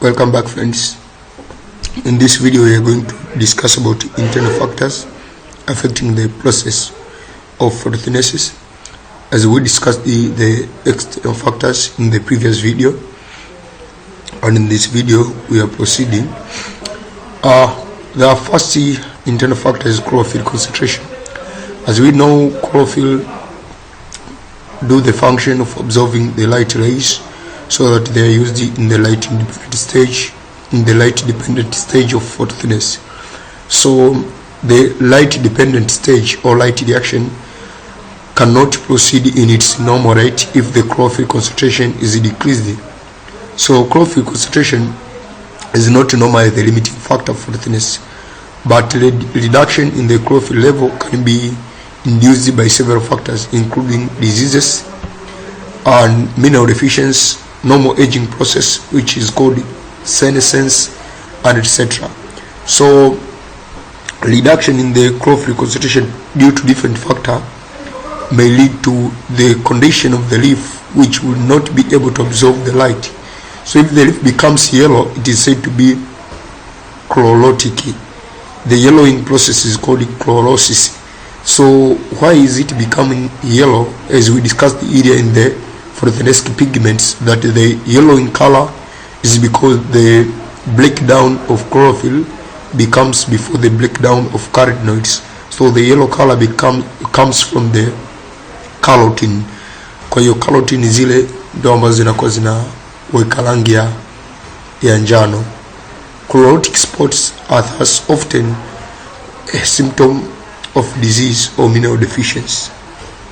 Welcome back, friends. In this video we are going to discuss about internal factors affecting the process of photosynthesis, as we discussed the external factors in the previous video. And in this video we are proceeding. The first internal factor is chlorophyll concentration. As we know, chlorophyll do the function of absorbing the light rays so that they are used in the light independent stage of photosynthesis. So the light dependent stage or light reaction cannot proceed in its normal rate if the chlorophyll concentration is decreased. So chlorophyll concentration is not normally the limiting factor for photosynthesis, but reduction in the chlorophyll level can be induced by several factors, including diseases and mineral deficiency, normal aging process, which is called senescence, and etc. So reduction in the chlorophyll concentration due to different factors may lead to the condition of the leaf which will not be able to absorb the light. So if the leaf becomes yellow, it is said to be chlorotic. The yellowing process is called chlorosis. So why is it becoming yellow? As we discussed earlier in the photosynthetic pigments, that the yellowing color is because the breakdown of chlorophyll becomes before the breakdown of carotenoids. So the yellow color comes from the carotene. Kwa hiyo carotene zile ndio ambazo zinakuwa zinaweka rangi ya njano. Chlorotic spots are thus often a symptom of disease or mineral deficiency.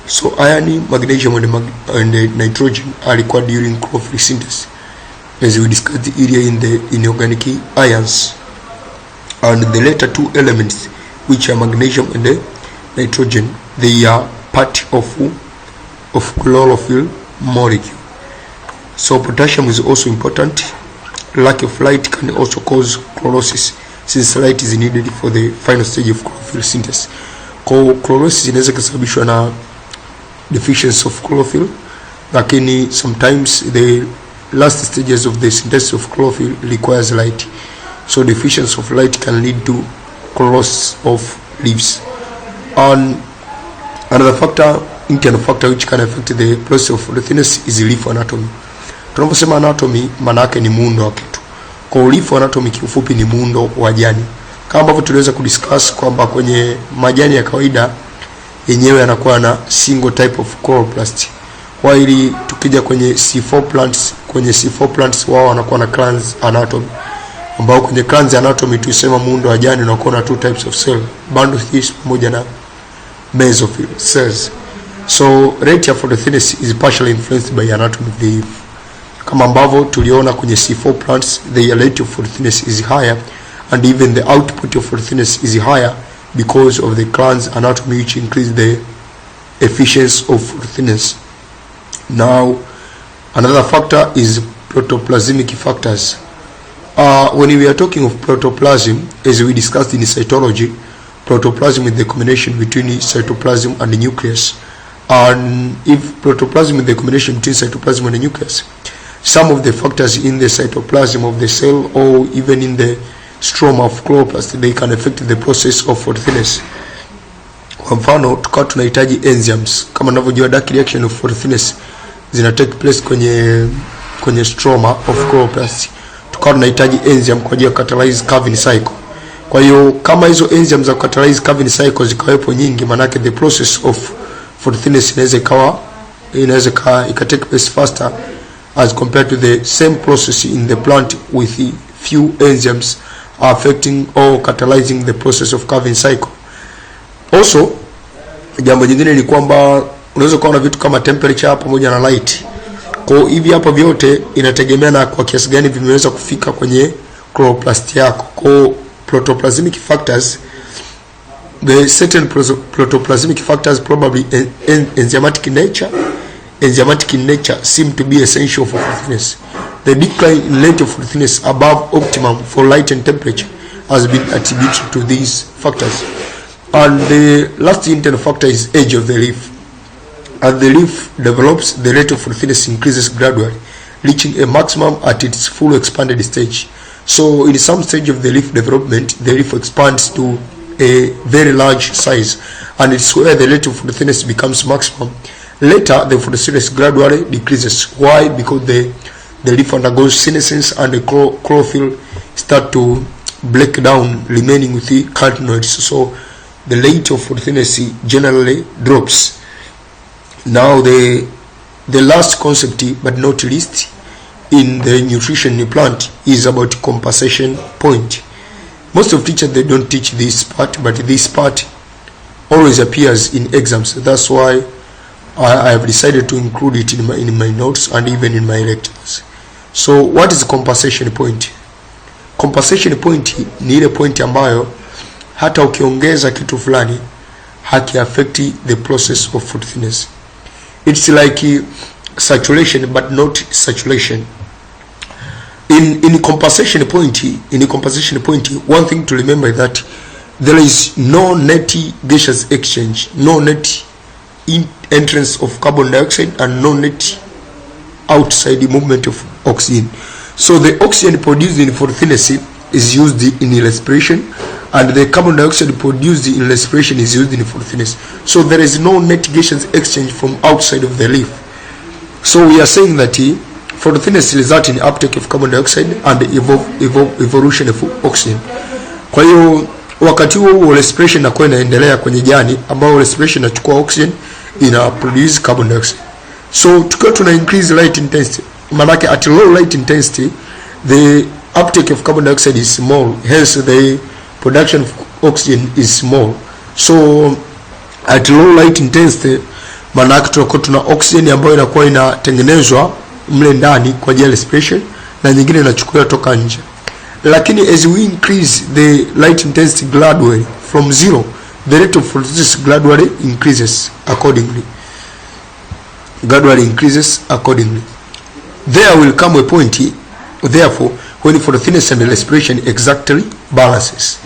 So iron, magnesium, and nitrogen are required during chlorophyll synthesis, as we discussed earlier in the inorganic ions. And the latter two elements, which are magnesium and nitrogen, they are part of chlorophyll molecule. So potassium is also important. Lack of light can also cause chlorosis, since light is needed for the final stage of chlorophyll synthesis. Chlorosis inaweza kusababishwa na deficiency of chlorophyll, lakini sometimes the last stages of the synthesis of chlorophyll requires light. So deficiency of light can lead to chlorosis of leaves. And another factor, internal factor, which can affect the process of photosynthesis is leaf anatomy. Tunaposema anatomy, maana yake ni muundo wa kitu. Kwa leaf anatomy kiufupi ni muundo wa jani. Kama ambavyo tuliweza kudiscuss kwamba kwenye majani ya kawaida yenyewe yanakuwa na single type of chloroplast, while tukija kwenye C4 plants, wao wanakuwa na clans anatomy, ambao kwenye clans anatomy tulisema muundo wa jani unakuwa na two types of cell, bandophils pamoja na mesophyll cells. So rate of photosynthesis is partially influenced by anatomy of the leaf. Kama ambavyo tuliona kwenye C4 plants, the rate of photosynthesis is higher, and even the output of photosynthesis is higher because of the clans anatomy, which increase the efficiency of photosynthesis. Now another factor is protoplasmic factors. When we are talking of protoplasm, as we discussed in cytology, protoplasm is the combination between cytoplasm and the nucleus. And if protoplasm is the combination between cytoplasm and the nucleus, some of the factors in the cytoplasm of the cell or even in the stroma of chloroplast, they can affect the process of photosynthesis. Kwa mfano, tukawa tunahitaji enzymes. Kama unavyojua dark reaction of photosynthesis zina take place kwenye stroma of chloroplast. Tukawa tunahitaji enzyme kwa ajili ya catalyze Calvin cycle. Kwa hiyo kama hizo enzymes za catalyze Calvin cycle zikawepo nyingi, maana yake the process of photosynthesis inaweza take place faster as compared to the same process in the plant with few enzymes affecting or catalyzing the process of Calvin cycle. Also, jambo jingine ni kwamba unaweza kuona vitu kama temperature pamoja na light. Kwa hivi hapa vyote inategemea na kwa kiasi gani vimeweza kufika kwenye chloroplast yako. Kwa protoplasmic factors, the certain protoplasmic factors, probably enzymatic in nature, seem to be essential for photosynthesis. The decline in rate of photosynthesis above optimum for light and temperature has been attributed to these factors. And the last internal factor is age of the leaf. As the leaf develops, the rate of photosynthesis increases gradually, reaching a maximum at its full expanded stage. So in some stage of the leaf development, the leaf expands to a very large size, and it's where the rate of photosynthesis becomes maximum. Later, the photosynthesis gradually decreases. Why? Because the leaf undergoes senescence and the chlorophyll start to break down, remaining with the carotenoids. So the rate of photosynthesis generally drops. Now the last concept, but not least, in the nutrition in the plant is about compensation point. Most of teachers, they don't teach this part, but this part always appears in exams. That's why I have decided to include it in my notes and even in my lectures. So what is compensation point? Compensation point ni ile point ambayo hata ukiongeza kitu fulani haki affect the process of photosynthesis. It's like saturation but not saturation. In compensation point, one thing to remember is that there is no net gaseous exchange, no net entrance of carbon dioxide, and no net outside movement of oxygen. So the oxygen produced in photosynthesis is used in respiration, and the carbon dioxide produced in respiration is used in photosynthesis. So there is no net gaseous exchange from outside of the leaf. So we are saying that photosynthesis results in uptake of carbon dioxide and evolution of oxygen. Kwa hiyo wakati huo respiration inakuwa inaendelea kwenye jani, ambao respiration inachukua oxygen, ina produce carbon dioxide. So tukiwa tuna increase light intensity, manake at low light intensity the uptake of carbon dioxide is small, hence the production of oxygen is small. So at low light intensity manake tunakuwa tuna oxygen ambayo inakuwa inatengenezwa mle ndani kwa ajili ya respiration na nyingine inachukuliwa toka nje. Lakini as we increase the light intensity gradually from zero, the rate of photosynthesis gradually increases accordingly. There will come a point, therefore, when photosynthesis and respiration exactly balances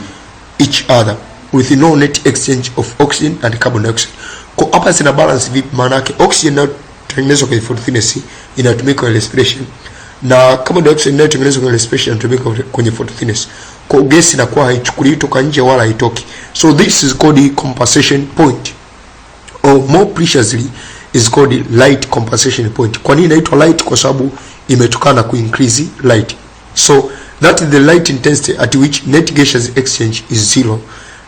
each other with no net exchange of oxygen and carbon dioxide. Kwa hapa zina balance vipi? Maana yake oxygen inayotengenezwa kwenye photosynthesis inatumika kwenye respiration, na carbon dioxide inayotengenezwa kwenye respiration inatumika kwenye photosynthesis. Kwa gesi inakuwa haichukuliwi toka nje wala haitoki. So this is called the compensation point, or more precisely is called light compensation point. Kwa nini inaitwa light? Kwa sababu imetokana ku increase light. So that is the light intensity at which net gaseous exchange is zero.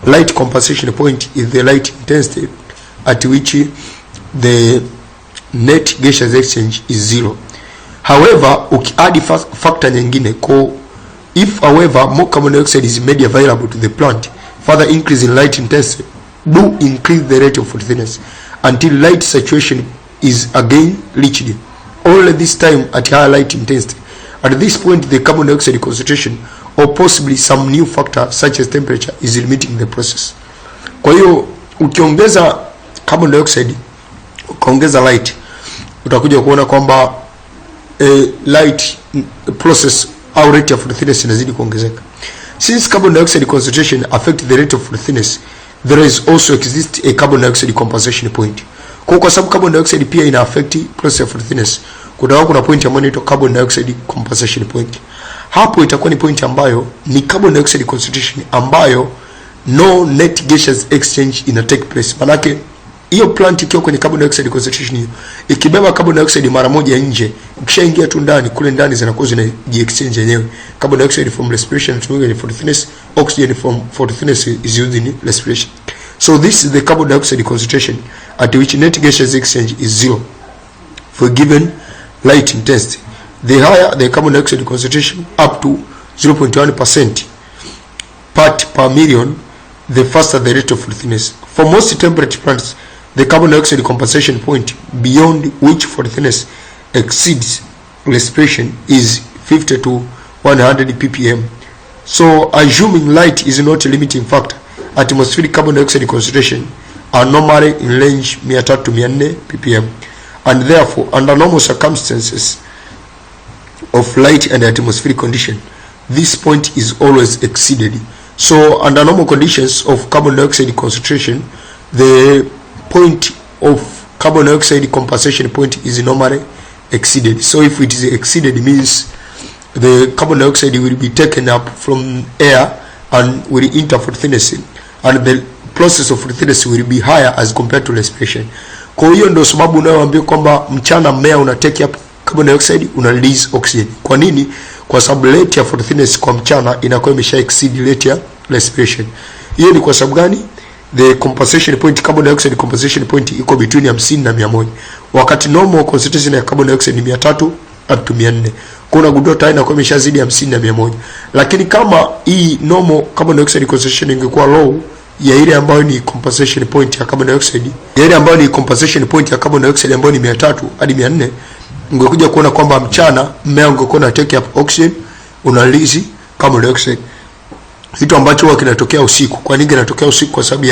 Light compensation point is the light intensity at which the net gaseous exchange is zero. However, ukiadi factor nyingine, if however more carbon dioxide is made available to the plant, further increase in light intensity do increase the rate of photosynthesis until light saturation is again reached, only this time at higher light intensity. At this point, the carbon dioxide concentration or possibly some new factor such as temperature is limiting the process. Kwa hiyo ukiongeza carbon dioxide ukaongeza light, utakuja kuona kwamba light process au rate of photosynthesis inazidi kuongezeka. Since carbon dioxide concentration affect the rate of photosynthesis, there is also exist a carbon dioxide compensation point. Kwa sababu carbon dioxide pia ina affect process of photosynthesis, kuna point ambayo inaitwa carbon dioxide compensation point. Hapo itakuwa ni point ambayo ni carbon dioxide concentration ambayo no net gaseous exchange ina take place. Manake hiyo plant ikiwa kwenye carbon dioxide concentration hiyo, ikibeba carbon dioxide mara moja nje, ikishaingia tu ndani, kule ndani zinakuwa zinaji-exchange yenyewe. Carbon dioxide from respiration to photosynthesis, oxygen from photosynthesis is used in respiration. So this is the carbon dioxide concentration at which net gaseous exchange is zero for given light intensity. The higher the carbon dioxide concentration, up to 0.1% part per million, the faster the rate of photosynthesis. For most temperate plants, the carbon dioxide compensation point beyond which photosynthesis exceeds respiration is 50 to 100 ppm. So assuming light is not a limiting factor, atmospheric carbon dioxide concentration are normally in range 300 to 400 ppm, and therefore under normal circumstances of light and atmospheric condition, this point is always exceeded. So under normal conditions of carbon dioxide concentration, the point of carbon dioxide compensation point is normally exceeded. So if it is exceeded, it means the carbon dioxide will be taken up from air and will enter photosynthesis, and the process of photosynthesis will be higher as compared to respiration. Kwa hiyo ndio sababu unayoambia kwamba mchana mmea una take up carbon dioxide, una release oxygen. Kwa nini? Kwa sababu rate ya photosynthesis kwa mchana inakuwa imesha exceed rate ya respiration. Hiyo ni kwa sababu gani? The compensation point, carbon dioxide compensation point iko between 50 na 100, wakati normal concentration ya carbon dioxide ni 300 up to 400. Kuna gundua tayari inakuwa imeshazidi 50 na 100. Lakini kama hii normal carbon dioxide concentration ingekuwa low ya ile ambayo ni compensation point ya carbon dioxide, ya ile ambayo ni compensation point ya carbon dioxide ambayo ni 300 hadi 400, ungekuja kuona kwamba mchana mmea ungekuwa na take up oxygen, una release carbon dioxide, kitu ambacho huwa kinatokea usiku. Kwa nini kinatokea usiku? Kwa sababu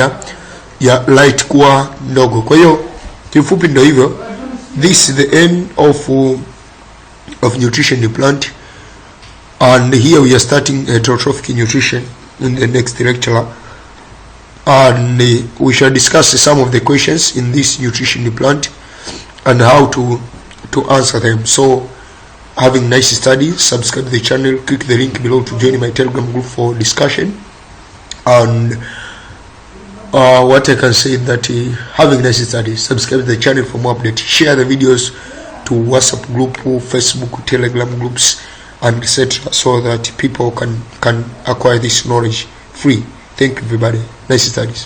ya light kuwa ndogo. Kwa hiyo kifupi ndio hivyo. This is the end of nutrition in plant, and here we are starting heterotrophic nutrition in the next lecture, and we shall discuss some of the questions in this nutrition in plant and how to answer them. So having nice study, subscribe to the channel, click the link below to join my Telegram group for discussion. And what I can say that having nice study, subscribe to the channel for more updates, share the videos to WhatsApp group, Facebook, Telegram groups, and etc., so that people can acquire this knowledge free. Thank you everybody. Nice studies.